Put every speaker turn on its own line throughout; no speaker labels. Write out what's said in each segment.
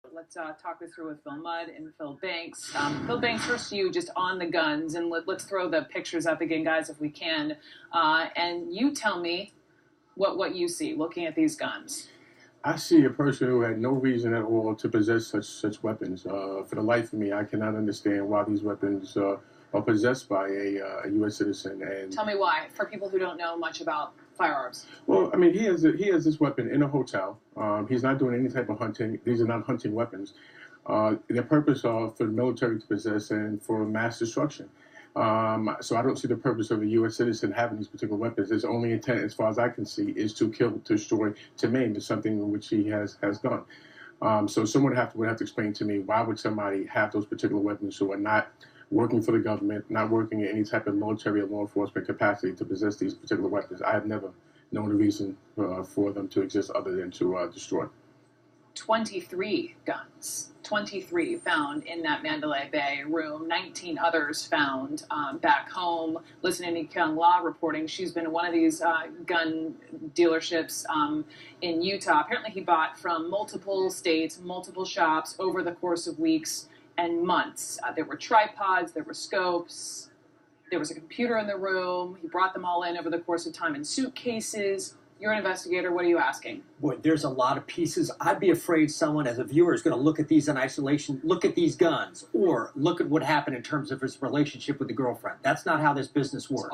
but let's talk this through with Phil Mudd and Phil Banks. Phil Banks, first to you, just on the guns, and let's throw the pictures up again, guys, if we can. And you tell me what you see looking at these guns.
I see a person who had no reason at all to possess such weapons. For the life of me, I cannot understand why these weapons are possessed by a U.S. citizen. And
tell me why, for people who don't know much about firearms.
Well, I mean, he has this weapon in a hotel. He's not doing any type of hunting. These are not hunting weapons. Their purpose are for the military to possess and for mass destruction. So I don't see the purpose of a U.S. citizen having these particular weapons. His only intent, as far as I can see, is to kill, to destroy, to maim. Is something which he has done. So someone would have to explain to me, why would somebody have those particular weapons who are not working for the government, not working in any type of military or law enforcement capacity to possess these particular weapons. I have never known a reason for them to exist other than to destroy.
23 guns, 23 found in that Mandalay Bay room, 19 others found back home. Listening to Kyung La reporting, she's been in one of these gun dealerships in Utah. Apparently he bought from multiple states, multiple shops over the course of weeks and months. There were tripods, there were scopes, there was a computer in the room. He brought them all in over the course of time in suitcases. You're an investigator. What are you asking?
Boy, there's a lot of pieces. I'd be afraid someone, as a viewer, is going to look at these in isolation, look at these guns, or look at what happened in terms of his relationship with the girlfriend. That's not how this business works.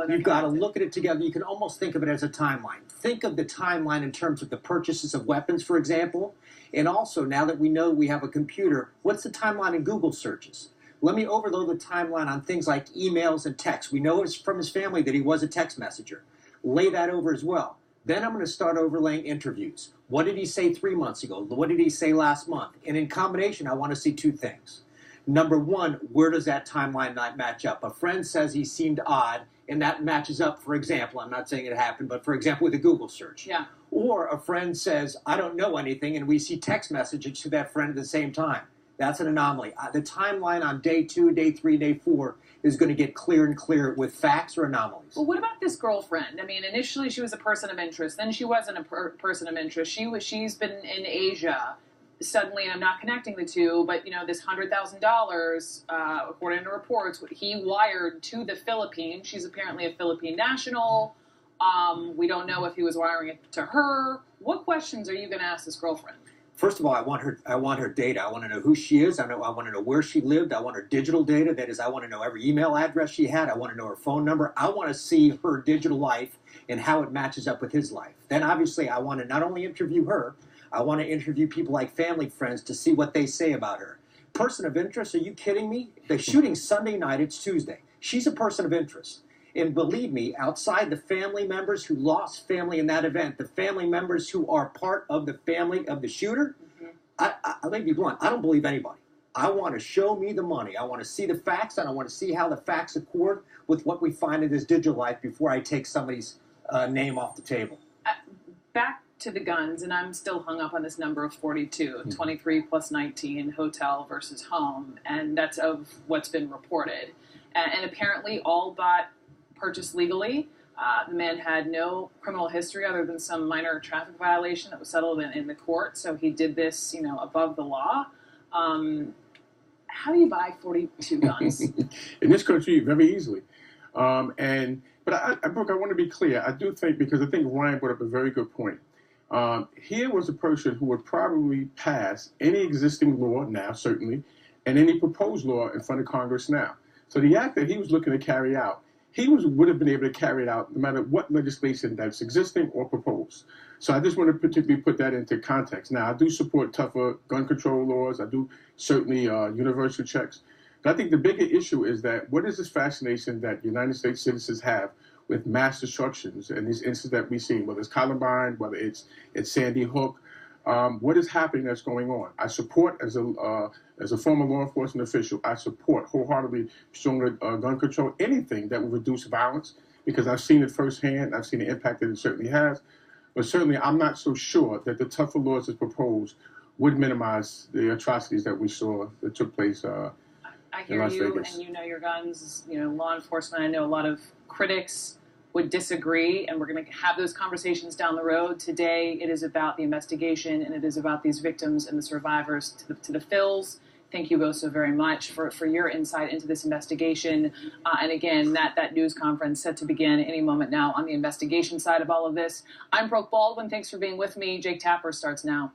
You've got to look at it together. You can almost think of it as a timeline. Think of the timeline in terms of the purchases of weapons, for example. And also, now that we know we have a computer, what's the timeline in Google searches? Let me overload the timeline on things like emails and texts. We know it's from his family that he was a text messenger. Lay that over as well. Then I'm going to start overlaying interviews. What did he say 3 months ago? What did he say last month? And in combination, I want to see two things. Number one, where does that timeline not match up? A friend says he seemed odd, and that matches up, for example, I'm not saying it happened, but for example, with a Google search.
Yeah.
Or a friend says, I don't know anything, and we see text messages to that friend at the same time. That's an anomaly. The timeline on day 2, day 3, day 4 is going to get clearer and clearer with facts or anomalies.
Well, what about this girlfriend? I mean, initially she was a person of interest. Then she wasn't a person of interest. She's been in Asia. Suddenly, and I'm not connecting the two, but, you know, this $100,000, according to reports, he wired to the Philippines. She's apparently a Philippine national. We don't know if he was wiring it to her. What questions are you going to ask this girlfriend?
First of all, I want her data. I want to know who she is. I want to know where she lived. I want her digital data. That is, I want to know every email address she had. I want to know her phone number. I want to see her digital life and how it matches up with his life. Then, obviously, I want to not only interview her, I want to interview people like family, friends, to see what they say about her. Person of interest? Are you kidding me? The shooting's Sunday night. It's Tuesday. She's a person of interest. And believe me, outside the family members who lost family in that event, the family members who are part of the family of the shooter, let me be blunt, I don't believe anybody. I want to show me the money. I want to see the facts, and I want to see how the facts accord with what we find in this digital life before I take somebody's name off the table.
Back to the guns, and I'm still hung up on this number of 42, 23 plus 19, hotel versus home, and that's of what's been reported. And apparently all purchased legally. The man had no criminal history other than some minor traffic violation that was settled in the court, so he did this, you know, above the law. How do you buy 42 guns?
In this country, very easily. But Brooke, I want to be clear. I do think, because I think Ryan brought up a very good point. Here was a person who would probably pass any existing law now, certainly, and any proposed law in front of Congress now. So the act that he was looking to carry out, he would have been able to carry it out no matter what legislation that's existing or proposed. So I just want to particularly put that into context. Now, I do support tougher gun control laws. I do certainly universal checks. But I think the bigger issue is that what is this fascination that United States citizens have with mass destructions and these incidents that we've seen, whether it's Columbine, whether it's Sandy Hook, what is happening that's going on? I support, as a former law enforcement official, I support wholeheartedly stronger gun control, anything that will reduce violence, because I've seen it firsthand. I've seen the impact that it certainly has. But certainly, I'm not so sure that the tougher laws as proposed would minimize the atrocities that we saw that took place
I hear
in Las
you,
Vegas.
and you know your guns. You know, law enforcement. I know a lot of critics would disagree, and we're going to have those conversations down the road. Today, it is about the investigation, and it is about these victims and the survivors. To the Phils, thank you both so very much for your insight into this investigation. And again, that news conference set to begin any moment now on the investigation side of all of this. I'm Brooke Baldwin. Thanks for being with me. Jake Tapper starts now.